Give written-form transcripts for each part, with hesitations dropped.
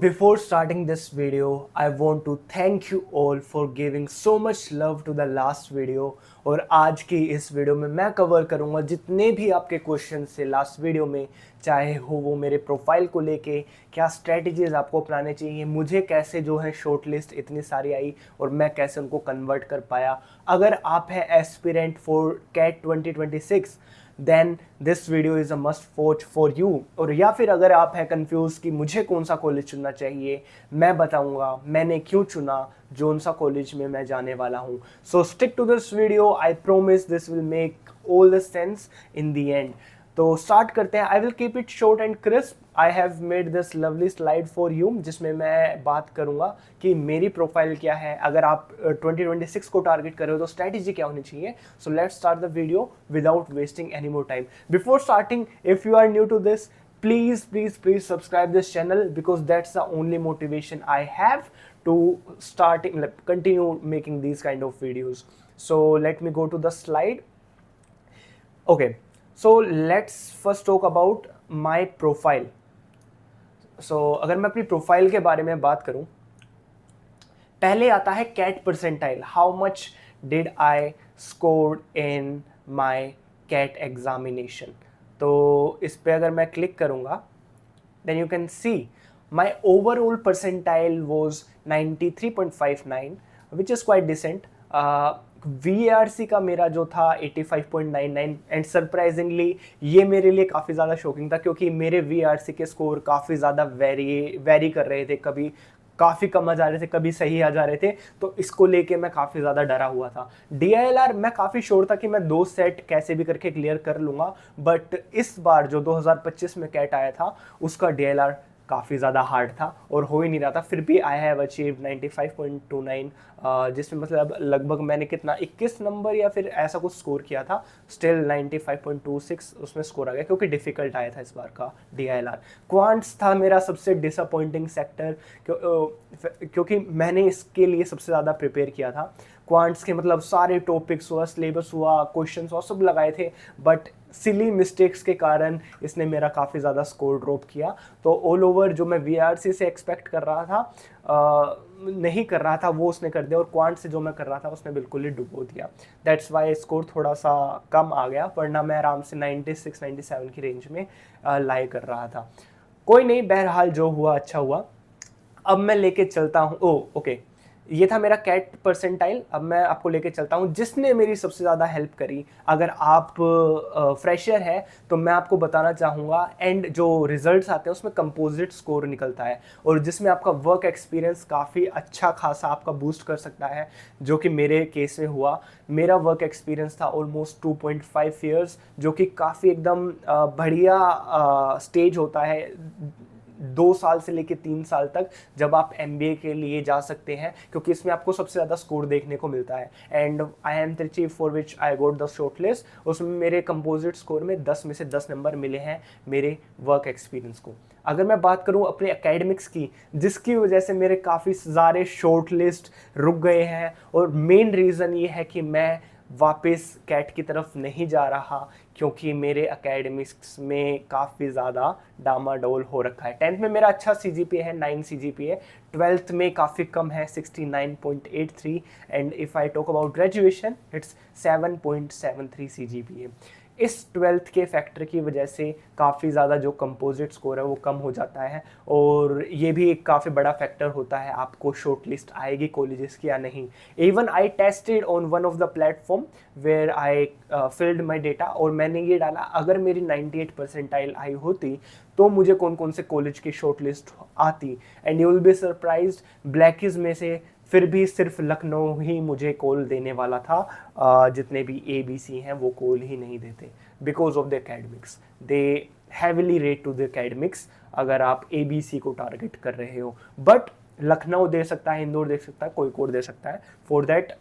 before starting this video, I want to thank you all for giving so much love to the last video। और आज की इस video में मैं cover करूँगा जितने भी आपके क्वेश्चन थे लास्ट वीडियो में, चाहे हो वो मेरे प्रोफाइल को लेके, क्या स्ट्रेटजीज आपको अपनाने चाहिए, मुझे कैसे जो है शॉर्ट लिस्ट इतनी सारी आई और मैं कैसे उनको कन्वर्ट कर पाया। अगर आप है aspirant for CAT 2026 then this video is a must watch for you. और या फिर अगर आप है कंफ्यूज कि मुझे कौन सा कॉलेज चुनना चाहिए, मैं बताऊंगा मैंने क्यों चुना जोन सा कॉलेज में मैं जाने वाला हूँ। So stick to this video, I promise this will make all the sense in the end. तो स्टार्ट करते हैं। I will keep it short and crisp. I have made this lovely slide for you जिसमें मैं बात करूंगा कि मेरी profile क्या है, अगर आप 2026 को टारगेट कर रहे हो तो स्ट्रैटेजी क्या होनी चाहिए। So let's start the video without wasting any more time. Before starting, if you are new to this, please subscribe this channel because that's the only motivation I have to continue making these kind of videos. So let me go to the slide. Okay, so let's first talk about my profile. So अगर मैं अपनी profile के बारे में बात करूं, पहले आता है CAT percentile, how much did I score in my CAT examination. तो इस पे अगर मैं क्लिक करूंगा then you can see my overall percentile was 93.59 which is quite decent. VARC का मेरा जो था 85.99 एंड सरप्राइजिंगली ये मेरे लिए काफ़ी ज़्यादा शॉकिंग था क्योंकि मेरे VARC के स्कोर काफ़ी ज़्यादा वेरी कर रहे थे, कभी काफ़ी कम आ जा रहे थे, कभी सही आ जा रहे थे। तो इसको लेके मैं काफ़ी ज़्यादा डरा हुआ था। DILR मैं काफ़ी श्योर था कि मैं 2 सेट कैसे भी करके क्लियर कर लूँगा, बट इस बार जो 2025 में कैट आया था उसका DILR काफ़ी ज़्यादा हार्ड था और हो ही नहीं रहा था। फिर भी आई हैव अचीव 95.29, जिसमें मतलब लगभग मैंने कितना 21 नंबर या फिर ऐसा कुछ स्कोर किया था। स्टिल 95.26 उसमें स्कोर आ गया क्योंकि डिफ़िकल्ट आया था इस बार का DILR। क्वांट्स था मेरा सबसे डिसअपॉइंटिंग सेक्टर क्योंकि मैंने इसके लिए सबसे ज़्यादा प्रिपेयर किया था। क्वांट्स के मतलब सारे टॉपिक्स हुआ, सिलेबस हुआ, क्वेश्चन हुआ, सब लगाए थे, बट सिली मिस्टेक्स के कारण इसने मेरा काफ़ी ज़्यादा स्कोर ड्रॉप किया। तो ऑल ओवर जो मैं VRC से एक्सपेक्ट कर रहा था नहीं कर रहा था वो उसने कर दिया, और क्वांट से जो मैं कर रहा था उसने बिल्कुल ही डुबो दिया। दैट्स वाई स्कोर थोड़ा सा कम आ गया, वरना मैं आराम से 96-97 की रेंज में लाई कर रहा था। कोई नहीं, बहरहाल जो हुआ अच्छा हुआ। अब मैं लेके चलता हूँ, ओके, ये था मेरा कैट परसेंटाइल। अब मैं आपको लेके चलता हूँ जिसने मेरी सबसे ज़्यादा हेल्प करी। अगर आप फ्रेशर है तो मैं आपको बताना चाहूँगा, एंड जो रिजल्ट्स आते हैं उसमें कंपोजिट स्कोर निकलता है और जिसमें आपका वर्क एक्सपीरियंस काफ़ी अच्छा खासा आपका बूस्ट कर सकता है, जो कि मेरे केस में हुआ। मेरा वर्क एक्सपीरियंस था ऑलमोस्ट 2.5 ईयर्स, जो कि काफ़ी एकदम बढ़िया स्टेज होता है 2 साल से लेके 3 साल तक, जब आप MBA के लिए जा सकते हैं, क्योंकि इसमें आपको सबसे ज़्यादा स्कोर देखने को मिलता है। And IIM Trichy for which I goat the short list, उसमें मेरे कंपोजिट स्कोर में 10 में से 10 नंबर मिले हैं मेरे वर्क एक्सपीरियंस को। अगर मैं बात करूं अपने एकेडमिक्स की, जिसकी वजह से मेरे काफ़ी सारे शॉर्ट लिस्ट रुक गए हैं, और मेन रीज़न ये है कि मैं वापस कैट की तरफ नहीं जा रहा क्योंकि मेरे एकेडमिक्स में काफ़ी ज़्यादा डामाडोल हो रखा है। 10th में मेरा अच्छा CGPA है, 9 CGPA, 12th में काफ़ी कम है 69.83, and if I talk about graduation it's 7.73 CGPA। इस 12th के फैक्टर की वजह से काफ़ी ज़्यादा जो कंपोजिट स्कोर है वो कम हो जाता है, और ये भी एक काफ़ी बड़ा फैक्टर होता है आपको शॉर्ट लिस्ट आएगी कॉलेजेस की या नहीं। Even I tested on one of the platform where I filled my data, और मैंने ये डाला अगर मेरी 98 परसेंटाइल आई होती तो मुझे कौन कौन से कॉलेज की शॉर्ट लिस्ट आती, and you will be surprised, ब्लैकिज में से फिर भी सिर्फ लखनऊ ही मुझे कॉल देने वाला था। जितने भी ABC हैं वो कॉल ही नहीं देते because of the academics. They heavily rate to the academics अगर आप ABC को टारगेट कर रहे हो, बट लखनऊ दे सकता है, इंदौर दे सकता है, कोई कोड दे सकता है। फॉर दैट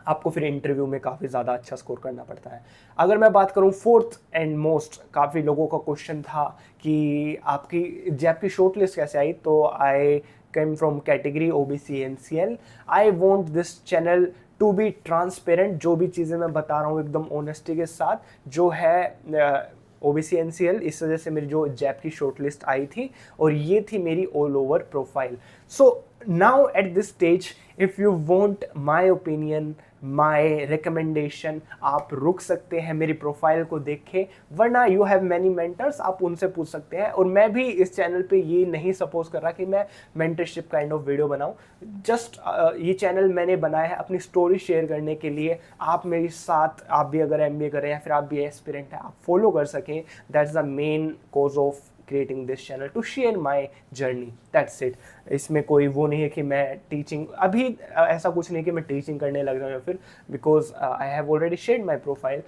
आपको फिर इंटरव्यू में काफ़ी ज़्यादा अच्छा स्कोर करना पड़ता है। अगर मैं बात करूँ फोर्थ एंड मोस्ट, काफ़ी लोगों का क्वेश्चन था कि आपकी शॉर्ट लिस्ट कैसे आई, तो आई came from category OBC NCL. I want this channel to be transparent। जो भी चीज़ें मैं बता रहा हूँ एकदम ऑनेस्टी के साथ, जो है OBC NCL, इस वजह से मेरी जो जैप की शॉर्ट लिस्ट आई थी, और ये थी मेरी all over profile. So now at this stage if you want my opinion, my recommendation, आप रुक सकते हैं मेरी प्रोफाइल को देख के, वरना यू हैव मैनी मेंटर्स, आप उनसे पूछ सकते हैं। और मैं भी इस चैनल पे ये नहीं सपोज कर रहा कि मैं मेंटरशिप काइंड ऑफ वीडियो बनाऊं, जस्ट ये चैनल मैंने बनाया है अपनी स्टोरी शेयर करने के लिए। आप मेरे साथ, आप भी अगर MBA करें या फिर आप भी एस्पिरेंट हैं, आप फॉलो कर सकें, that's the main cause of creating this channel, to share my journey, that's it. इसमें कोई वो नहीं है कि मैं टीचिंग, अभी ऐसा कुछ नहीं कि मैं टीचिंग करने लग जाऊँ या फिर, because I have already shared my profile.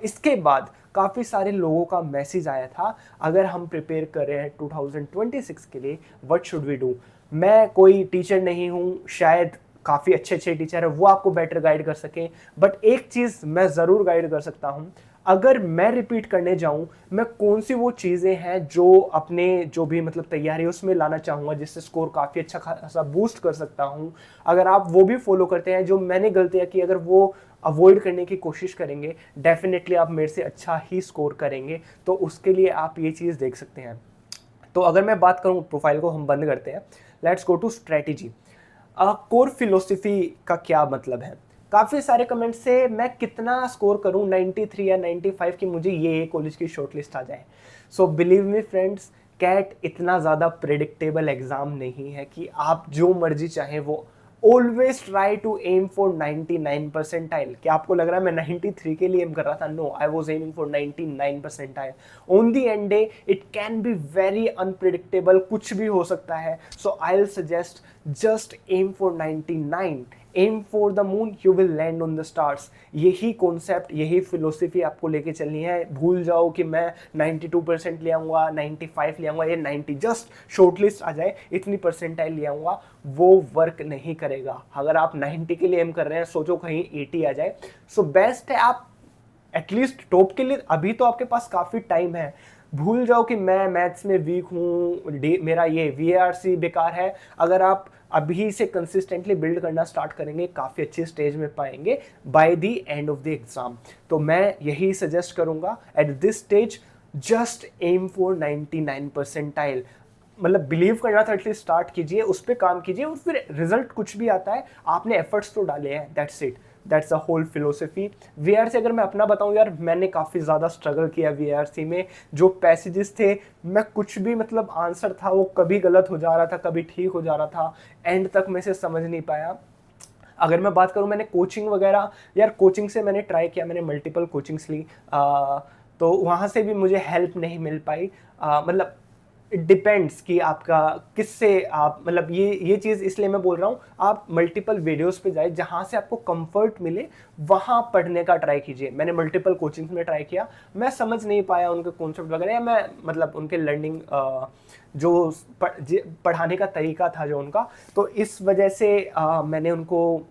इसके बाद काफ़ी सारे लोगों का मैसेज आया था, अगर हम प्रिपेयर कर रहे हैं 2026 के लिए, व्हाट शुड वी डू। मैं कोई टीचर नहीं हूँ, शायद काफ़ी अच्छे अच्छे टीचर है वो आपको बेटर गाइड कर सकें, बट एक चीज़ मैं ज़रूर गाइड कर सकता हूँ, अगर मैं रिपीट करने जाऊं, मैं कौन सी वो चीज़ें हैं जो अपने जो भी मतलब तैयारी उसमें लाना चाहूँगा, जिससे स्कोर काफ़ी अच्छा खासा बूस्ट कर सकता हूं। अगर आप वो भी फॉलो करते हैं जो मैंने गलतियां की, अगर वो अवॉइड करने की कोशिश करेंगे, डेफिनेटली आप मेरे से अच्छा ही स्कोर करेंगे। तो उसके लिए आप ये चीज़ देख सकते हैं। तो अगर मैं बात करूं, प्रोफाइल को हम बंद करते हैं, let's go to strategy. Core philosophy का क्या मतलब है। काफ़ी सारे कमेंट से मैं कितना स्कोर करूं, 93 या 95 की मुझे ये कॉलेज की शॉर्टलिस्ट आ जाए। So believe me friends, CAT इतना ज़्यादा प्रेडिक्टेबल एग्ज़ाम नहीं है कि आप जो मर्जी चाहें वो। Always try to aim for 99 percentile. क्या आपको लग रहा है मैं 93 के लिए एम कर रहा था? No, I was aiming for 99 percentile. On the end day it can be very unpredictable, कुछ भी हो सकता है। So I will suggest just aim for 99, aim for the moon, you will land on the stars. यही concept, यही philosophy आपको लेके चलनी है। भूल जाओ कि मैं 92% ले आऊँगा, 95 ले आऊँगा या 90, जस्ट शॉर्टलिस्ट आ जाए इतनी परसेंटाइल ले आऊँगा, वो वर्क नहीं करेगा। अगर आप 90 के लिए एम कर रहे हैं, सोचो कहीं 80 आ जाए। सो बेस्ट है आप एटलीस्ट टॉप के लिए, अभी तो आपके पास काफ़ी टाइम है। भूल जाओ कि मैं मैथ्स में वीक हूँ, मेरा ये VARC बेकार है। अगर आप अभी से कंसिस्टेंटली बिल्ड करना स्टार्ट करेंगे, काफ़ी अच्छी स्टेज में पाएंगे by the end of the exam. तो मैं यही सजेस्ट करूँगा at this stage, just aim for 99 percentile. मतलब बिलीव करना था, एटलीस्ट स्टार्ट कीजिए, उस पर काम कीजिए, और फिर रिजल्ट कुछ भी आता है, आपने एफर्ट्स तो डाले हैं, that's it, that's a whole philosophy. VARC अगर मैं अपना बताऊं यार, मैंने काफ़ी ज़्यादा स्ट्रगल किया VARC में। जो पैसेजेस थे, मैं कुछ भी मतलब आंसर था वो कभी गलत हो जा रहा था, कभी ठीक हो जा रहा था, एंड तक मैं इसे समझ नहीं पाया। अगर मैं बात करूं मैंने कोचिंग वगैरह, यार कोचिंग से मैंने ट्राई किया, मैंने मल्टीपल कोचिंग्स ली, तो वहाँ से भी मुझे हेल्प नहीं मिल पाई। मतलब इट डिपेंड्स कि आपका किससे आप, मतलब ये चीज़ इसलिए मैं बोल रहा हूँ, आप मल्टीपल वीडियोस पे जाए जहाँ से आपको कंफर्ट मिले, वहाँ पढ़ने का ट्राई कीजिए। मैंने मल्टीपल कोचिंग्स में ट्राई किया, मैं समझ नहीं पाया उनके कॉन्सेप्ट वगैरह, या मैं मतलब उनके लर्निंग जो पढ़ाने का तरीका था जो उनका, तो इस वजह से मैंने उनको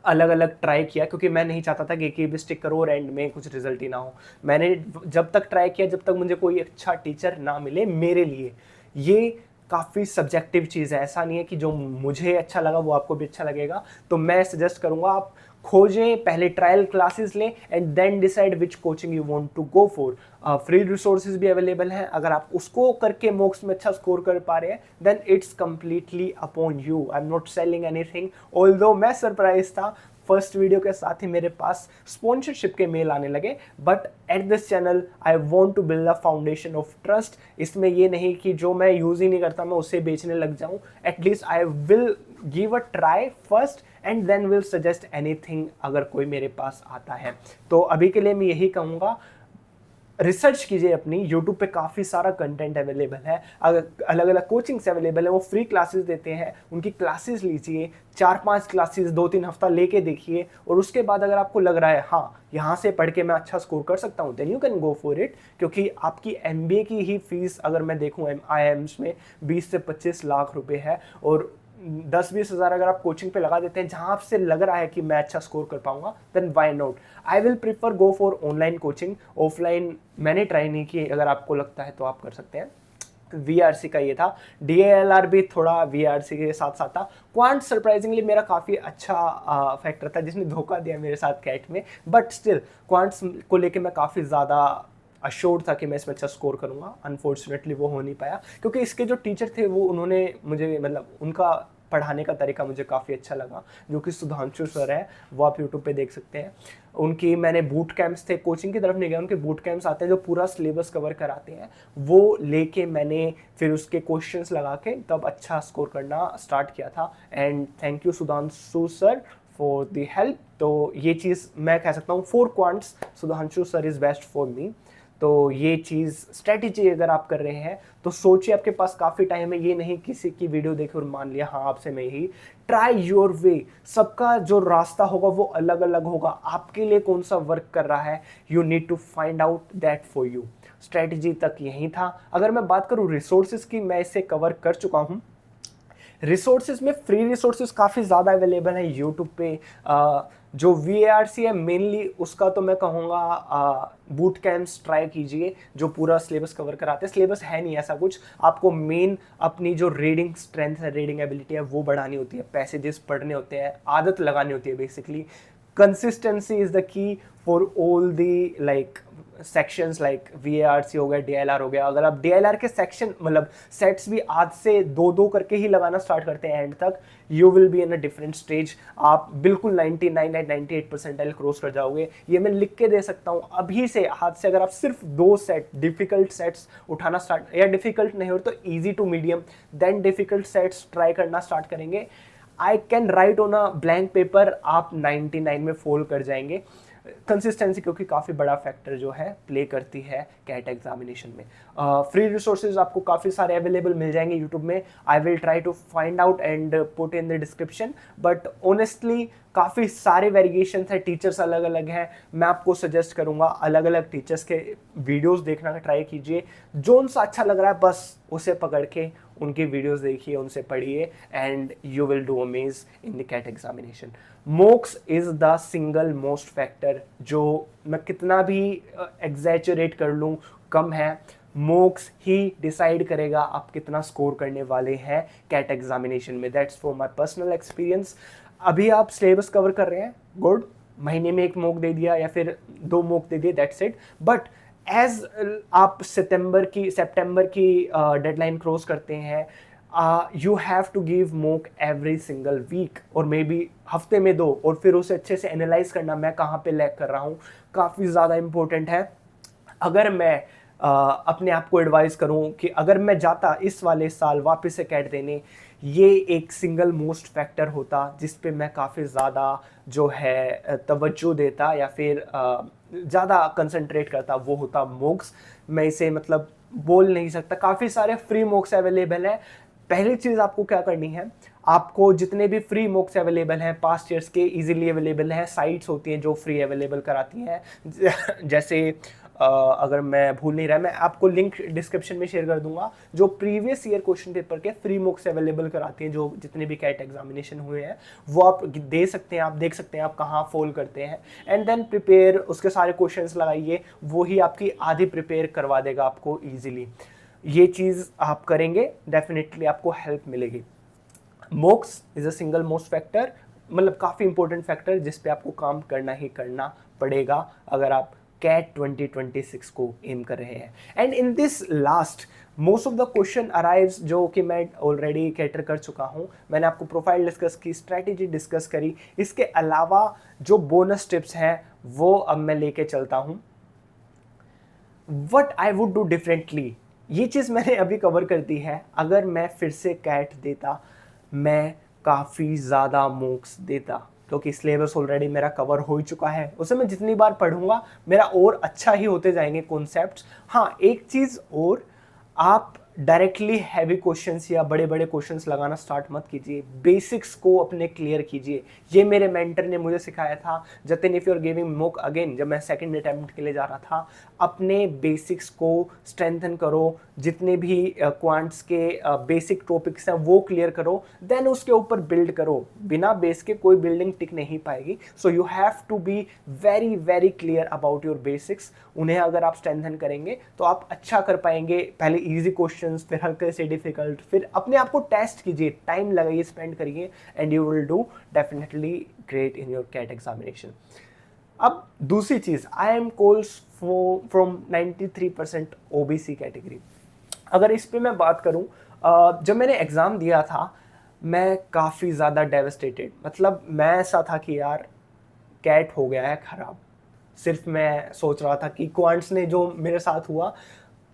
अलग अलग ट्राई किया, क्योंकि मैं नहीं चाहता था कि एक ही भी स्टिक करो और एंड में कुछ रिजल्ट ही ना हो। मैंने जब तक ट्राई किया, जब तक मुझे कोई अच्छा टीचर ना मिले मेरे लिए। ये काफ़ी सब्जेक्टिव चीज़ है, ऐसा नहीं है कि जो मुझे अच्छा लगा वो आपको भी अच्छा लगेगा। तो मैं सजेस्ट करूँगा आप खोजें, पहले ट्रायल क्लासेस लें, and then decide which coaching you want to go for. Free resources भी अवेलेबल हैं, अगर आप उसको करके मॉक्स में अच्छा स्कोर कर पा रहे हैं, then it's completely upon you. I am not selling anything, although मैं सरप्राइज था, फर्स्ट वीडियो के साथ ही मेरे पास स्पॉन्सरशिप के मेल आने लगे, but at this channel I want to build a foundation of trust. इसमें ये नहीं कि जो मैं यूज़ ही नहीं करता मैं उसे बेचने लग जाऊं, at least I will give a try first and then will suggest anything अगर कोई मेरे पास आता है। तो अभी के लिए मैं यही कहूँगा, रिसर्च कीजिए अपनी, यूट्यूब पे काफ़ी सारा कंटेंट अवेलेबल है, अगर अलग अलग कोचिंग्स अवेलेबल है, वो फ्री क्लासेस देते हैं, उनकी क्लासेस लीजिए, 4-5 क्लासेस 2-3 हफ्ता लेके देखिए, और उसके बाद अगर आपको लग रहा है हाँ यहाँ से पढ़ के मैं अच्छा स्कोर कर सकता हूँ, then you can go for it. क्योंकि आपकी MBA की ही फीस अगर मैं देखूँ IIMs में 20 से 25 लाख रुपए है, और 10-20 हज़ार अगर आप कोचिंग पे लगा देते हैं जहाँ आपसे लग रहा है कि मैं अच्छा स्कोर कर पाऊंगा, then why not. I will prefer go for online coaching, offline मैंने ट्राई नहीं की, अगर आपको लगता है तो आप कर सकते हैं। VARC का ये था, DALR भी थोड़ा VARC के साथ साथ था। क्वांट सरप्राइजिंगली मेरा काफ़ी अच्छा फैक्टर था जिसने धोखा दिया मेरे साथ कैट में, बट स्टिल क्वांट्स को लेके मैं काफ़ी ज़्यादा अश्योर्ड था कि मैं इसमें अच्छा स्कोर करूँगा। अनफॉर्चुनेटली वो हो नहीं पाया, क्योंकि इसके जो टीचर थे वो उन्होंने मुझे मतलब उनका पढ़ाने का तरीका मुझे काफ़ी अच्छा लगा, जो कि सुधांशु सर है, वो आप यूट्यूब पे देख सकते हैं। उनकी मैंने बूट कैंप्स थे, कोचिंग की तरफ नहीं गया, उनके बूट कैंप्स आते हैं जो पूरा सिलेबस कवर कराते हैं, वो लेके मैंने फिर उसके क्वेश्चंस लगा के तब अच्छा स्कोर करना स्टार्ट किया था। And thank you Sudhanshu sir for the help. तो ये चीज़ मैं कह सकता हूँ 4 quants Sudhanshu sir is best for me. तो ये चीज़ स्ट्रेटेजी अगर आप कर रहे हैं तो सोचिए, आपके पास काफ़ी टाइम है, ये नहीं किसी की वीडियो देखे और मान लिया हाँ आपसे मैं ही। ट्राई योर वे, सबका जो रास्ता होगा वो अलग अलग होगा, आपके लिए कौन सा वर्क कर रहा है, you need to find out that for you. Strategy तक यही था। अगर मैं बात करूँ रिसोर्सेज की, मैं इसे कवर कर चुका हूँ। रिसोर्सेज में फ्री रिसोर्सेज काफ़ी ज़्यादा अवेलेबल है यूट्यूब पे। जो VARC है मेनली, उसका तो मैं कहूँगा बूट कैंप्स ट्राई कीजिए जो पूरा सिलेबस कवर कराते हैं। सिलेबस है नहीं ऐसा कुछ, आपको मेन अपनी जो रीडिंग स्ट्रेंथ है, रीडिंग एबिलिटी है, वो बढ़ानी होती है, पैसेजेस पढ़ने होते हैं, आदत लगानी होती है basically. Consistency is the key for all the like sections, like VARC हो गया, DLR हो गया। अगर आप DLR के सेक्शन मतलब सेट्स भी आज से 2-2 करके ही लगाना स्टार्ट करते हैं एंड तक, you will be in a different stage. आप बिल्कुल 99 98 परसेंटाइल क्रॉस कर जाओगे, ये मैं लिख के दे सकता हूँ अभी से। हाथ से अगर आप सिर्फ 2 सेट डिफिकल्ट सेट्स उठाना स्टार्ट, या डिफिकल्ट नहीं हो तो easy to medium, then difficult sets try करना स्टार्ट करेंगे, I can write on a blank paper, आप 99 में फॉल कर जाएंगे। कंसिस्टेंसी क्योंकि काफ़ी बड़ा फैक्टर जो है प्ले करती है कैट एग्जामिनेशन में। फ्री रिसोर्सेज आपको काफ़ी सारे अवेलेबल मिल जाएंगे यूट्यूब में, I will try to find out and put in the description. But honestly काफ़ी सारे वेरिएशंस है, टीचर्स अलग अलग हैं। मैं आपको सजेस्ट करूंगा अलग अलग टीचर्स के वीडियोस देखना का ट्राई कीजिए, जो सा अच्छा लग रहा है बस उसे पकड़ के उनकी वीडियोस देखिए, उनसे पढ़िए, and you will do amaze in the CAT examination. Mocks is the single most factor, जो मैं कितना भी एग्जैचुरेट कर लूँ कम है, मोक्स ही डिसाइड करेगा आप कितना स्कोर करने वाले हैं कैट एग्जामिनेशन में। That's for my personal experience. अभी आप सिलेबस कवर कर रहे हैं, गुड, महीने में 1 मॉक दे दिया या फिर 2 मॉक दे दिए, दैट्स इट। बट एज आप सितंबर की डेडलाइन क्रॉस करते हैं, you have to give mock every single week, और मे बी हफ्ते में 2, और फिर उसे अच्छे से एनालाइज करना, मैं कहाँ पे लैग कर रहा हूँ, काफ़ी ज़्यादा इंपॉर्टेंट है। अगर मैं अपने आप को एडवाइस करूं कि अगर मैं जाता इस वाले साल वापस से कैट देने, ये एक सिंगल मोस्ट फैक्टर होता जिस पे मैं काफ़ी ज़्यादा जो है तवज्जो देता या फिर ज़्यादा कंसंट्रेट करता, वो होता मॉक्स। मैं इसे मतलब बोल नहीं सकता, काफ़ी सारे फ्री मॉक्स अवेलेबल हैं। पहली चीज़ आपको क्या करनी है, आपको जितने भी फ्री मॉक्स अवेलेबल हैं पास्ट ईयर्स के, इजीली अवेलेबल हैं, साइट्स होती हैं जो फ्री अवेलेबल कराती हैं। जैसे अगर मैं भूल नहीं रहा, मैं आपको लिंक डिस्क्रिप्शन में शेयर कर दूंगा, जो प्रीवियस ईयर क्वेश्चन पेपर के फ्री मॉक्स अवेलेबल कराती हैं, जो जितने भी कैट एग्जामिनेशन हुए हैं वो आप दे सकते हैं, आप देख सकते हैं आप कहाँ फॉल करते हैं, एंड देन प्रिपेयर, उसके सारे क्वेश्चंस लगाइए, वो ही आपकी आधी प्रिपेयर करवा देगा आपको ईजिली। ये चीज़ आप करेंगे डेफिनेटली आपको हेल्प मिलेगी। मॉक्स is a single most factor, मतलब काफ़ी इंपॉर्टेंट फैक्टर जिस पे आपको काम करना ही करना पड़ेगा अगर आप कैट 2026 को एम कर रहे हैं। And in this last most of the question arrives, जो कि मैं ऑलरेडी कैटर कर चुका हूँ, मैंने आपको प्रोफाइल डिस्कस की, स्ट्रैटेजी डिस्कस करी, इसके अलावा जो बोनस टिप्स हैं वो अब मैं लेके चलता हूँ। What I would do differently, ये चीज़ मैंने अभी कवर कर दी है। अगर मैं फिर से कैट देता, मैं काफ़ी ज़्यादा मॉक्स देता, क्योंकि सिलेबस ऑलरेडी मेरा कवर हो ही चुका है, उसे मैं जितनी बार पढ़ूंगा मेरा और अच्छा ही होते जाएंगे कॉन्सेप्ट्स। हाँ, एक चीज़ और, आप डायरेक्टली हैवी क्वेश्चंस या बड़े बड़े क्वेश्चंस लगाना स्टार्ट मत कीजिए, बेसिक्स को अपने क्लियर कीजिए। ये मेरे मेंटर ने मुझे सिखाया था, Jatin if you are giving mock again, जब मैं सेकंड अटेम्प्ट के लिए जा रहा था, अपने बेसिक्स को स्ट्रेंथन करो, जितने भी क्वांट्स के बेसिक टॉपिक्स हैं वो क्लियर करो, देन उसके ऊपर बिल्ड करो। बिना बेस के कोई बिल्डिंग टिक नहीं पाएगी। So you have to be very very clear about your basics. उन्हें अगर आप स्ट्रेंथन करेंगे तो आप अच्छा कर पाएंगे। पहले इजी क्वेश्चंस, फिर हल्के से डिफिकल्ट, फिर अपने आप को टेस्ट कीजिए, टाइम लगाइए, स्पेंड करिए, and you will do definitely great in your CAT examination. अब दूसरी चीज़, I am calls from 93% OBC category. अगर इस पे मैं बात करूं, जब मैंने एग्ज़ाम दिया था मैं काफ़ी ज़्यादा डेवस्टेटेड, मतलब मैं ऐसा था कि यार कैट हो गया है ख़राब। सिर्फ मैं सोच रहा था कि क्वांट्स ने जो मेरे साथ हुआ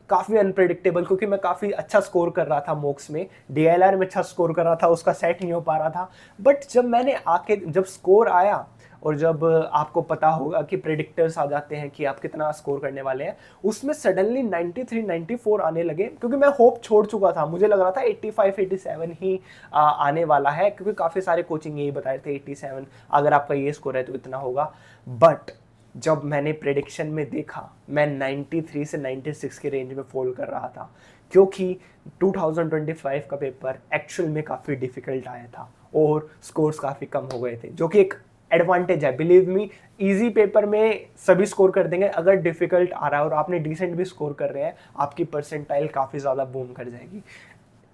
काफ़ी अनप्रेडिक्टेबल, क्योंकि मैं काफ़ी अच्छा स्कोर कर रहा था मॉक्स में, डीएलआर में अच्छा स्कोर कर रहा था, उसका सेट नहीं हो पा रहा था। बट जब मैंने आके जब स्कोर आया और जब आपको पता होगा कि प्रेडिक्टर्स आ जाते हैं कि आप कितना स्कोर करने वाले हैं, उसमें सडनली 93 94 आने लगे, क्योंकि मैं होप छोड़ चुका था। मुझे लग रहा था 85 87 ही आने वाला है, क्योंकि काफ़ी सारे कोचिंग यही बताए थे 87 अगर आपका ये स्कोर है तो इतना होगा। बट जब मैंने प्रेडिक्शन में देखा, मैं 93 से 96 के रेंज में फॉल कर रहा था, क्योंकि 2025 का पेपर एक्चुअल में काफ़ी डिफिकल्ट आया था और स्कोर्स काफ़ी कम हो गए थे, जो कि एक एडवांटेज है। बिलीव मी, इजी पेपर में सभी स्कोर कर देंगे, अगर डिफिकल्ट आ रहा है और आपने डिसेंट भी स्कोर कर रहे हैं, आपकी परसेंटाइल काफ़ी ज़्यादा बूम कर जाएगी।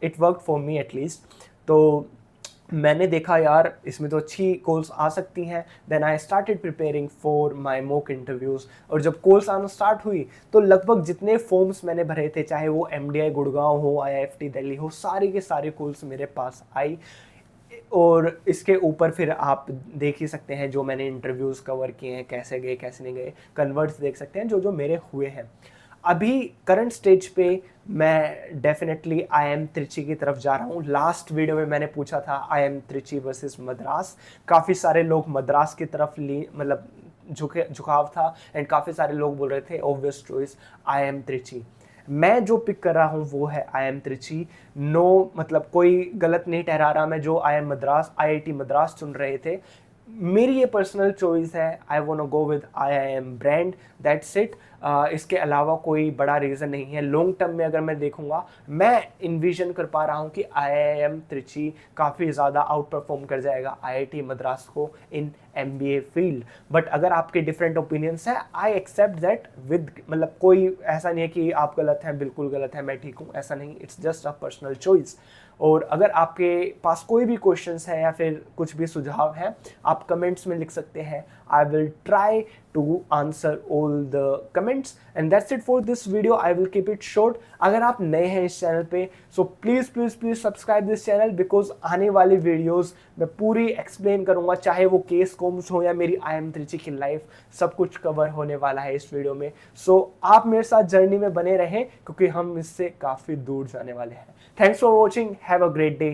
It work for me at least. तो मैंने देखा यार इसमें तो अच्छी कॉल्स आ सकती हैं। Then I started preparing for my mock interviews, और जब कॉल्स आना स्टार्ट हुई तो लगभग जितने फॉर्म्स मैंने भरे थे, चाहे वो एमडीआई गुड़गांव हो, आईआईएफटी दिल्ली हो, सारे के सारे कॉल्स मेरे पास आई। और इसके ऊपर फिर आप देख ही सकते हैं जो मैंने इंटरव्यूज़ कवर किए हैं, कैसे गए कैसे नहीं गए, कन्वर्ट्स देख सकते हैं जो जो मेरे हुए हैं। अभी करंट स्टेज पे मैं डेफिनेटली आईएम त्रिची की तरफ जा रहा हूँ। लास्ट वीडियो में मैंने पूछा था आईएम त्रिची वर्सेस मद्रास, काफ़ी सारे लोग मद्रास की तरफ मतलब झुकाव था, एंड काफ़ी सारे लोग बोल रहे थे ऑब्वियस चॉइस आईएम त्रिची। मैं जो पिक कर रहा हूँ वो है आईएम त्रिची। नो मतलब कोई गलत नहीं ठहरा रहा मैं जो आईएम मद्रास आईआईटी मद्रास चुन रहे थे, मेरी ये पर्सनल चॉइस है। I want to go with IIM brand, that's it. इसके अलावा कोई बड़ा रीज़न नहीं है। लॉन्ग टर्म में अगर मैं देखूंगा, मैं इन्विजन कर पा रहा हूँ कि आईआईएम त्रिची काफ़ी ज़्यादा आउट परफॉर्म कर जाएगा आईआईटी मद्रास को इन एमबीए फील्ड। बट अगर आपके डिफरेंट ओपिनियंस हैं, आई एक्सेप्ट दैट विद, मतलब कोई ऐसा नहीं है कि आप गलत हैं, बिल्कुल गलत है, मैं ठीक हूँ, ऐसा नहीं। It's just a personal choice. और अगर आपके पास कोई भी क्वेश्चंस है या फिर कुछ भी सुझाव है, आप कमेंट्स में लिख सकते हैं। I will try to answer all the comments, and that's it for this video. I will keep it short. अगर आप नए हैं इस चैनल पे, so please please please subscribe this channel, because आने वाली वीडियोज़ मैं पूरी एक्सप्लेन करूँगा, चाहे वो केस कॉम्स हो या मेरी आईएम त्रिची की लाइफ, सब कुछ कवर होने वाला है इस वीडियो में। सो आप मेरे साथ जर्नी में बने रहें, क्योंकि हम इससे काफ़ी दूर जाने वाले हैं। Thanks for watching, have a great day.